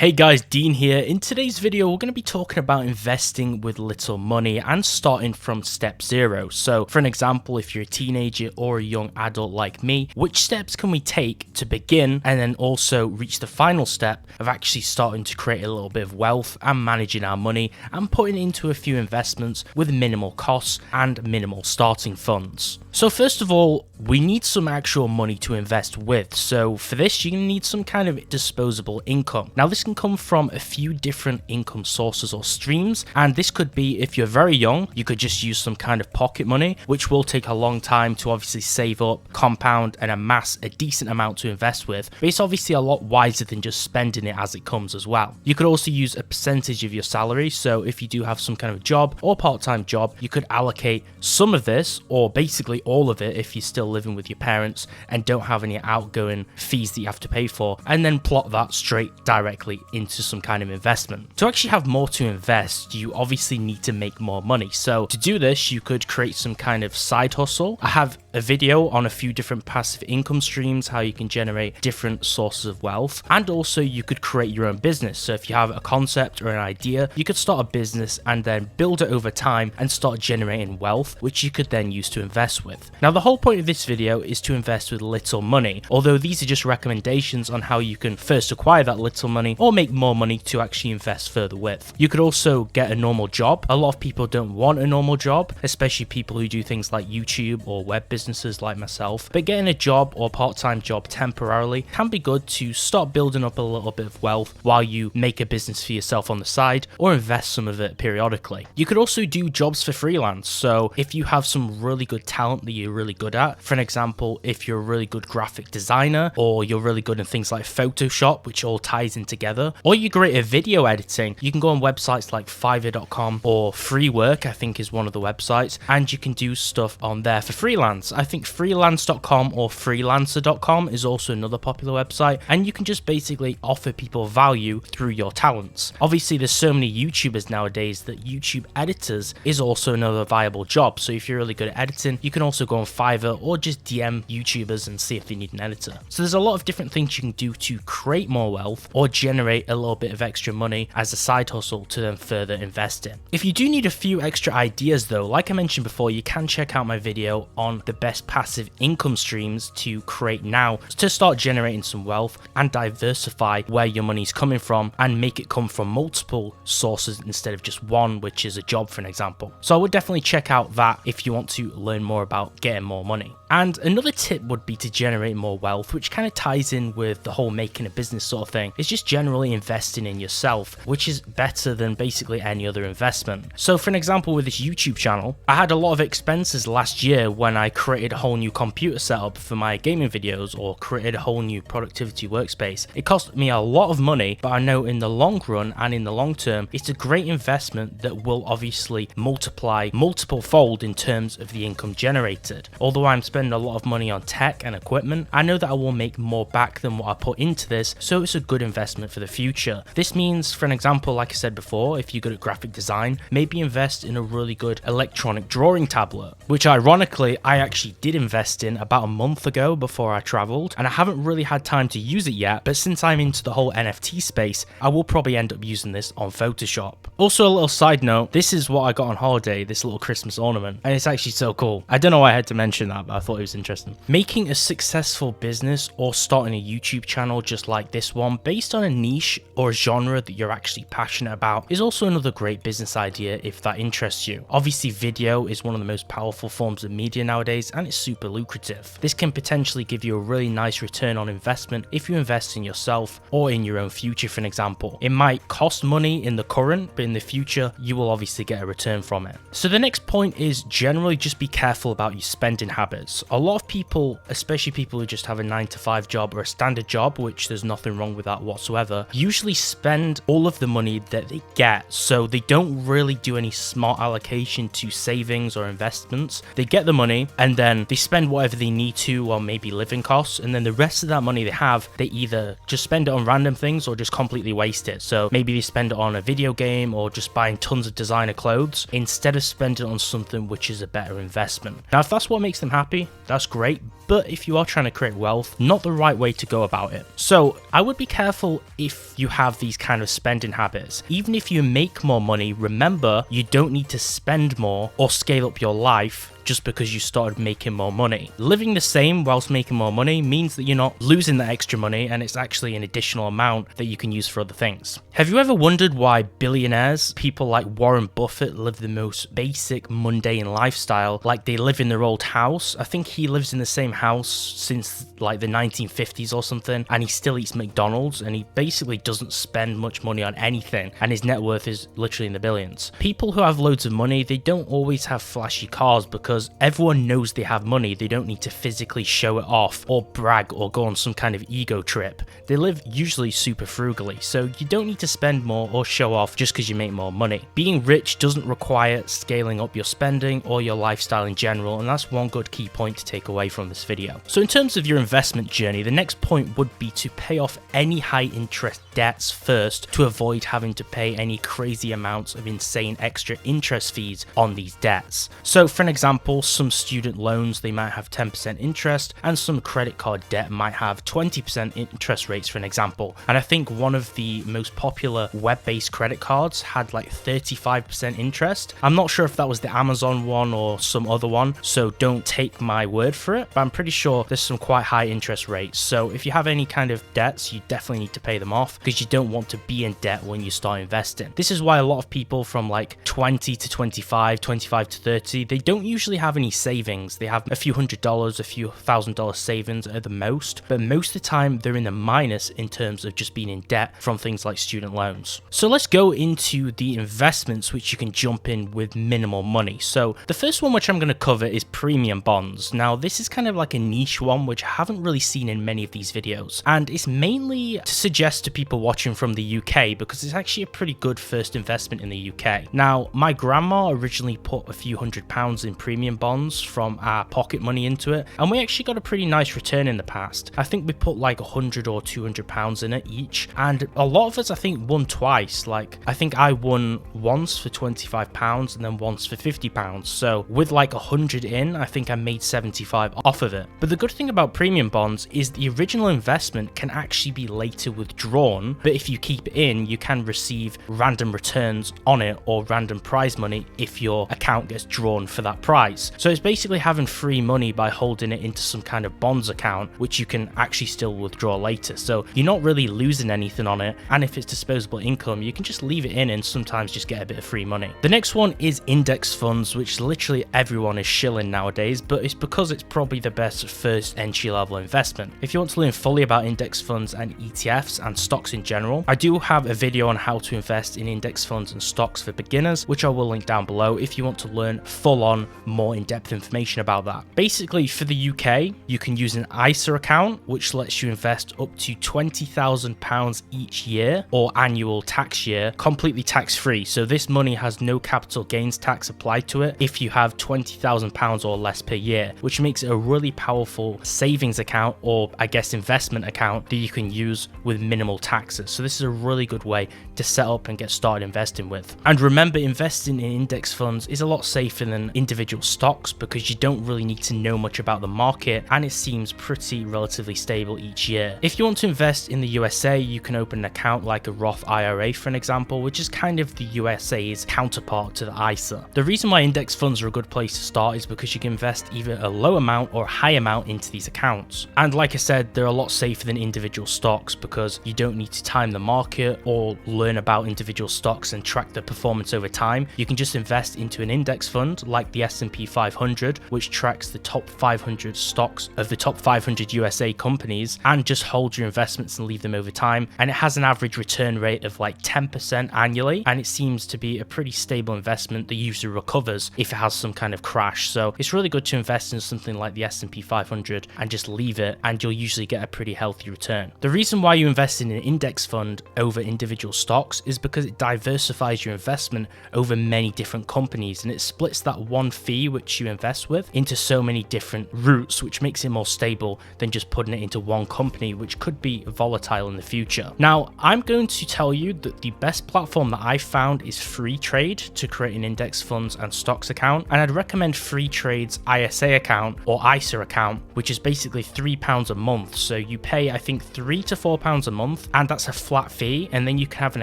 Hey guys, Dean here. In today's video, we're going to be talking about investing with little money and starting from step zero. So for an example, if you're a teenager or a young adult like me, which steps can we take to begin and then also reach the final step of actually starting to create a little bit of wealth and managing our money and putting it into a few investments with minimal costs and minimal starting funds. So first of all, we need some actual money to invest with. So for this, you're going to need some kind of disposable income. Now this can come from a few different income sources or streams, and this could be, if you're very young, you could just use some kind of pocket money, which will take a long time to obviously save up, compound and amass a decent amount to invest with, but it's obviously a lot wiser than just spending it as it comes as well. You could also use a percentage of your salary, so if you do have some kind of job or part-time job, you could allocate some of this, or basically all of it if you're still living with your parents and don't have any outgoing fees that you have to pay for, and then plot that straight directly into some kind of investment. To actually have more to invest, you obviously need to make more money. So to do this, you could create some kind of side hustle. I have a video on a few different passive income streams, how you can generate different sources of wealth, and also you could create your own business. So if you have a concept or an idea, you could start a business and then build it over time and start generating wealth, which you could then use to invest with. Now the whole point of this video is to invest with little money, although these are just recommendations on how you can first acquire that little money or make more money to actually invest further with. You could also get a normal job. A lot of people don't want a normal job, especially people who do things like YouTube or web businesses like myself, but getting a job or part-time job temporarily can be good to start building up a little bit of wealth while you make a business for yourself on the side or invest some of it periodically. You could also do jobs for freelance. So if you have some really good talent that you're really good at, for an example, if you're a really good graphic designer or you're really good in things like Photoshop, which all ties in together, or you're great at video editing, you can go on websites like Fiverr.com or Freework, I think is one of the websites, and you can do stuff on there for freelance. I think freelance.com or freelancer.com is also another popular website, and you can just basically offer people value through your talents. Obviously there's so many YouTubers nowadays that YouTube editors is also another viable job. So if you're really good at editing, you can also go on Fiverr or just DM YouTubers and see if they need an editor. So there's a lot of different things you can do to create more wealth or generate a little bit of extra money as a side hustle to then further invest in. If you do need a few extra ideas though, like I mentioned before, you can check out my video on the best passive income streams to create now to start generating some wealth and diversify where your money's coming from and make it come from multiple sources instead of just one, which is a job, for an example. So I would definitely check out that if you want to learn more about getting more money. And another tip would be to generate more wealth, which kind of ties in with the whole making a business sort of thing, is just generally investing in yourself, which is better than basically any other investment. So for an example, with this YouTube channel, I had a lot of expenses last year when I created a whole new computer setup for my gaming videos or created a whole new productivity workspace. It cost me a lot of money, but I know in the long run and in the long term, it's a great investment that will obviously multiply multiple fold in terms of the income generated. Although I'm spending a lot of money on tech and equipment, I know that I will make more back than what I put into this, so it's a good investment for the future. This means, for an example, like I said before, if you're good at graphic design, maybe invest in a really good electronic drawing tablet, which ironically I actually did invest in about a month ago before I traveled, and I haven't really had time to use it yet, but since I'm into the whole NFT space, I will probably end up using this on Photoshop. Also, a little side note, this is what I got on holiday, this little Christmas ornament, and it's actually so cool. I don't know why I had to mention that, but I thought it was interesting. Making a successful business or starting a YouTube channel just like this one based on a niche or a genre that you're actually passionate about is also another great business idea if that interests you. Obviously video is one of the most powerful forms of media nowadays and it's super lucrative. This can potentially give you a really nice return on investment if you invest in yourself or in your own future, for an example. It might cost money in the current, but in the future you will obviously get a return from it. So the next point is generally just be careful about your spending habits. A lot of people, especially people who just have a 9-to-5 job or a standard job, which there's nothing wrong with that whatsoever, usually spend all of the money that they get. So they don't really do any smart allocation to savings or investments. They get the money and then they spend whatever they need to on maybe living costs, and then the rest of that money they have, they either just spend it on random things or just completely waste it. So maybe they spend it on a video game or just buying tons of designer clothes instead of spending it on something which is a better investment. Now if that's what makes them happy, that's great, but if you are trying to create wealth, not the right way to go about it. So I would be careful if if you have these kind of spending habits. Even if you make more money, remember, you don't need to spend more or scale up your life just because you started making more money. Living the same whilst making more money means that you're not losing that extra money, and it's actually an additional amount that you can use for other things. Have you ever wondered why billionaires, people like Warren Buffett, live the most basic, mundane lifestyle? Like, they live in their old house. I think he lives in the same house since like the 1950s or something, and he still eats McDonald's, and he basically doesn't spend much money on anything, and his net worth is literally in the billions. People who have loads of money, they don't always have flashy cars because everyone knows they have money. They don't need to physically show it off or brag or go on some kind of ego trip. They live usually super frugally, so you don't need to spend more or show off just because you make more money. Being rich doesn't require scaling up your spending or your lifestyle in general, and that's one good key point to take away from this video. So in terms of your investment journey, the next point would be to pay off any high interest debts first to avoid having to pay any crazy amounts of insane extra interest fees on these debts. So for an example, some student loans, they might have 10% interest, and some credit card debt might have 20% interest rates, for an example. And I think one of the most popular web-based credit cards had like 35% interest. I'm not sure if that was the Amazon one or some other one, so don't take my word for it, but I'm pretty sure there's some quite high interest rates. So if you have any kind of debts, you definitely need to pay them off because you don't want to be in debt when you start investing. This is why a lot of people from like 20 to 25, 25 to 30, they don't usually have any savings. They have a few $100s, a few $1,000 savings at the most, but most of the time they're in the minus in terms of just being in debt from things like student loans. So let's go into the investments which you can jump in with minimal money. So the first one which I'm going to cover is premium bonds. Now this is kind of like a niche one which I haven't really seen in many of these videos, and it's mainly to suggest to people watching from the UK because it's actually a pretty good first investment in the UK. Now my grandma originally put a few £100 in premium bonds from our pocket money into it, and we actually got a pretty nice return in the past. I think we put like £100 or £200 in it each, and a lot of us I think won twice. Like I think I won once for £25 and then once for £50. So with like 100 in, I think I made 75 off of it. But the good thing about premium bonds is the original investment can actually be later withdrawn, but if you keep it in, you can receive random returns on it or random prize money if your account gets drawn for that prize. So it's basically having free money by holding it into some kind of bonds account, which you can actually still withdraw later. So you're not really losing anything on it, and if it's disposable income, you can just leave it in and sometimes just get a bit of free money. The next one is index funds, which literally everyone is shilling nowadays, but it's because it's probably the best first entry level investment. If you want to learn fully about index funds and ETFs and stocks in general, I do have a video on how to invest in index funds and stocks for beginners, which I will link down below if you want to learn full on, more in-depth information about that. Basically, for the UK, you can use an ISA account, which lets you invest up to £20,000 each year or annual tax year, completely tax-free. So this money has no capital gains tax applied to it if you have £20,000 or less per year, which makes it a really powerful savings account, or I guess investment account, that you can use with minimal taxes. So this is a really good way to set up and get started investing with. And remember, investing in index funds is a lot safer than individual stocks because you don't really need to know much about the market, and it seems pretty relatively stable each year. If you want to invest in the USA, you can open an account like a Roth IRA, for an example, which is kind of the USA's counterpart to the ISA. The reason why index funds are a good place to start is because you can invest either a low amount or a high amount into these accounts. And like I said, they're a lot safer than individual stocks because you don't need to time the market or learn about individual stocks and track their performance over time. You can just invest into an index fund like the S&P 500, which tracks the top 500 stocks of the top 500 USA companies, and just hold your investments and leave them over time. And it has an average return rate of like 10% annually, and it seems to be a pretty stable investment that usually recovers if it has some kind of crash. So it's really good to invest in something like the S&P 500 and just leave it, and you'll usually get a pretty healthy return. The reason why you invest in an index fund over individual stocks is because it diversifies your investment over many different companies, and it splits that one fee which you invest with into so many different routes, which makes it more stable than just putting it into one company, which could be volatile in the future. Now, I'm going to tell you that the best platform that I found is FreeTrade to create an index funds and stocks account, and I'd recommend FreeTrade's ISA account or ISA account, which is basically £3 a month. So you pay, I think, £3 to £4 a month, and that's a flat fee, and then you can have an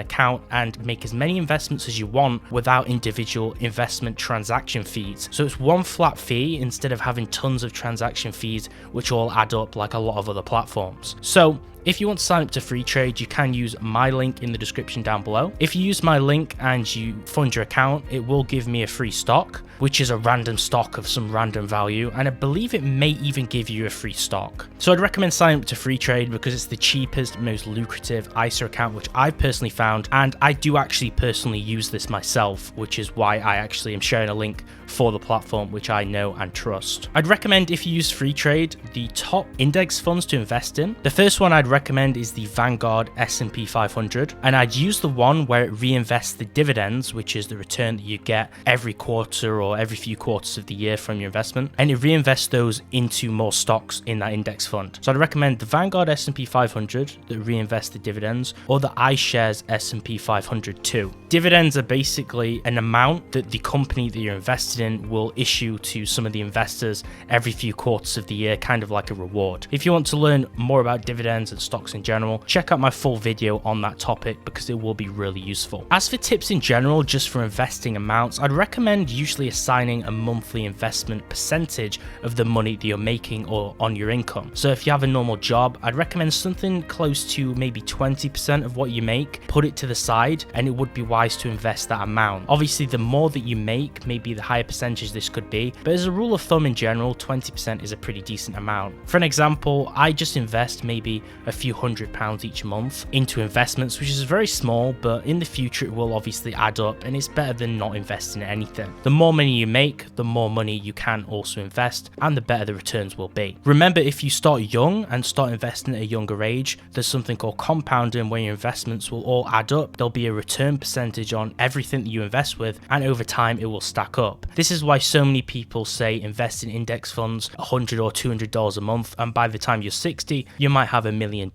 account and make as many investments as you want without individual investment transaction fees. So it's one flat fee instead of having tons of transaction fees which all add up like a lot of other platforms. So if you want to sign up to FreeTrade, you can use my link in the description down below. If you use my link and you fund your account, it will give me a free stock, which is a random stock of some random value, and I believe it may even give you a free stock. So I'd recommend signing up to FreeTrade because it's the cheapest, most lucrative ISA account which I've personally found, and I do actually personally use this myself, which is why I actually am sharing a link for the platform which I know and trust. I'd recommend, if you use FreeTrade, the top index funds to invest in. The first one I'd recommend is the Vanguard S&P 500, and I'd use the one where it reinvests the dividends, which is the return that you get every quarter or every few quarters of the year from your investment, and it reinvests those into more stocks in that index fund. So I'd recommend the Vanguard S&P 500 that reinvests the dividends, or the iShares S&P 500 too. Dividends are basically an amount that the company that you're invested in will issue to some of the investors every few quarters of the year, kind of like a reward. If you want to learn more about dividends and stocks in general, check out my full video on that topic because it will be really useful. As for tips in general, just for investing amounts, I'd recommend usually assigning a monthly investment percentage of the money that you're making or on your income. So if you have a normal job, I'd recommend something close to maybe 20% of what you make, put it to the side, and it would be wise to invest that amount. Obviously, the more that you make, maybe the higher percentage this could be, but as a rule of thumb in general, 20% is a pretty decent amount. For an example, I just invest maybe a few £100 each month into investments, which is very small, but in the future it will obviously add up, and it's better than not investing in anything. The more money you make, the more money you can also invest, and the better the returns will be. Remember, if you start young and start investing at a younger age, there's something called compounding where your investments will all add up. There'll be a return percentage on everything that you invest with, and over time it will stack up. This is why so many people say invest in index funds $100 or $200 a month, and by the time you're 60, you might have $1 million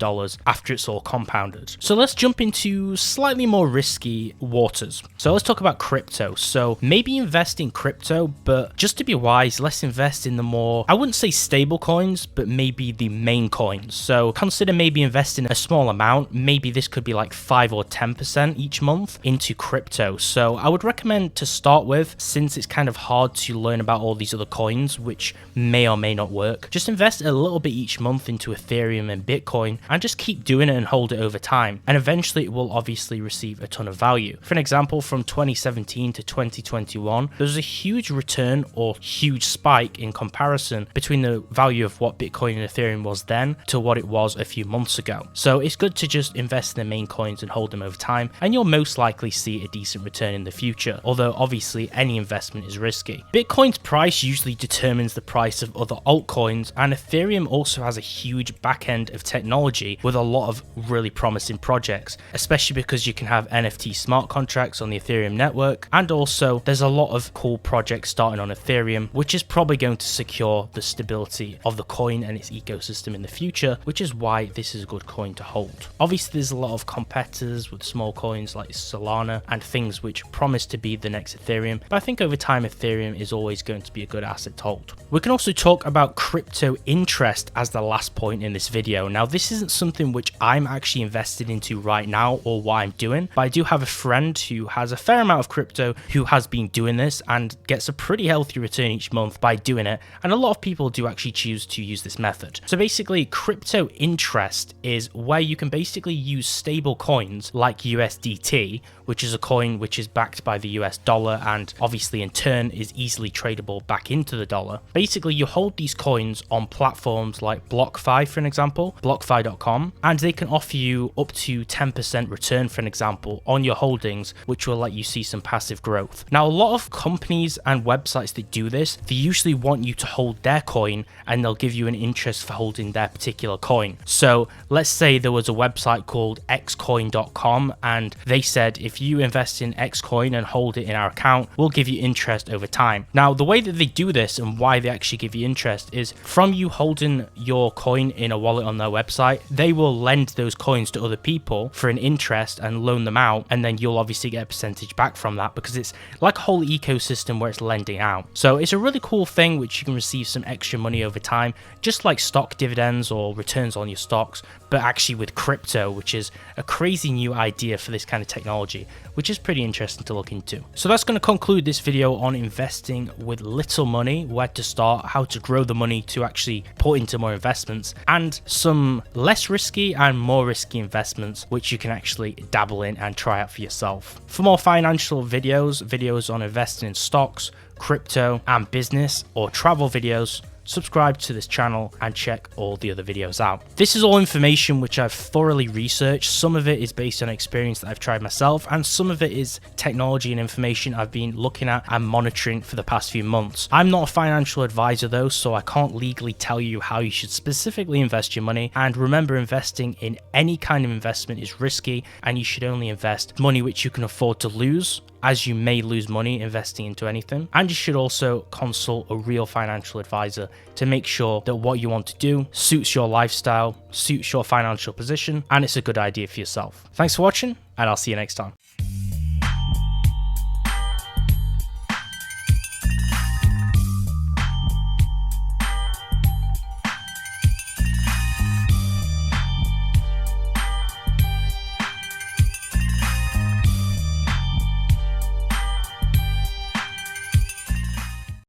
after it's all compounded. So let's jump into slightly more risky waters. So let's talk about crypto. So maybe invest in crypto, but just to be wise, let's invest in the more, I wouldn't say stable coins, but maybe the main coins. So consider maybe investing a small amount. Maybe this could be like 5 or 10% each month into crypto. So I would recommend to start with, since it's kind of hard to learn about all these other coins, which may or may not work, just invest a little bit each month into Ethereum and Bitcoin, and just keep doing it and hold it over time. And eventually it will obviously receive a ton of value. For an example, from 2017 to 2021, there was a huge return or huge spike in comparison between the value of what Bitcoin and Ethereum was then to what it was a few months ago. So it's good to just invest in the main coins and hold them over time, and you'll most likely see a decent return in the future, although obviously any investment is risky. Bitcoin's price usually determines the price of other altcoins, and Ethereum also has a huge back end of technology with a lot of really promising projects, especially because you can have NFT smart contracts on the Ethereum network, and also there's a lot of cool projects starting on Ethereum, which is probably going to secure the stability of the coin and its ecosystem in the future, which is why this is a good coin to hold. Obviously, there's a lot of competitors with small coins like Solana and things which promise to be the next Ethereum, but I think over time Ethereum is always going to be a good asset to hold. We can also talk about crypto interest as the last point in this video. Now, this isn't something which I'm actually invested into right now or what I'm doing, but I do have a friend who has a fair amount of crypto who has been doing this and gets a pretty healthy return each month by doing it, and a lot of people do actually choose to use this method. So basically, crypto interest is where you can basically use stable coins like USDT, which is a coin which is backed by the US dollar and obviously in turn is easily tradable back into the dollar. Basically, you hold these coins on platforms like BlockFi, for an example, BlockFi.com, and they can offer you up to 10% return, for an example, on your holdings, which will let you see some passive growth. Now, a lot of companies and websites that do this, they usually want you to hold their coin and they'll give you an interest for holding their particular coin. So let's say there was a website called xcoin.com and they said if if you invest in X coin and hold it in our account, we'll give you interest over time. Now, the way that they do this and why they actually give you interest is from you holding your coin in a wallet on their website, they will lend those coins to other people for an interest and loan them out, and then you'll obviously get a percentage back from that because it's like a whole ecosystem where it's lending out. So it's a really cool thing which you can receive some extra money over time, just like stock dividends or returns on your stocks, but actually with crypto, which is a crazy new idea for this kind of technology, which is pretty interesting to look into. So that's going to conclude this video on investing with little money, where to start, how to grow the money to actually put into more investments, and some less risky and more risky investments which you can actually dabble in and try out for yourself. For more financial videos on investing in stocks, crypto and business, or travel videos, subscribe to this channel and check all the other videos out. This is all information which I've thoroughly researched. Some of it is based on experience that I've tried myself, and some of it is technology and information I've been looking at and monitoring for the past few months. I'm not a financial advisor though, so I can't legally tell you how you should specifically invest your money. And remember, investing in any kind of investment is risky, and you should only invest money which you can afford to lose, as you may lose money investing into anything. And you should also consult a real financial advisor to make sure that what you want to do suits your lifestyle, suits your financial position, and it's a good idea for yourself. Thanks for watching, and I'll see you next time.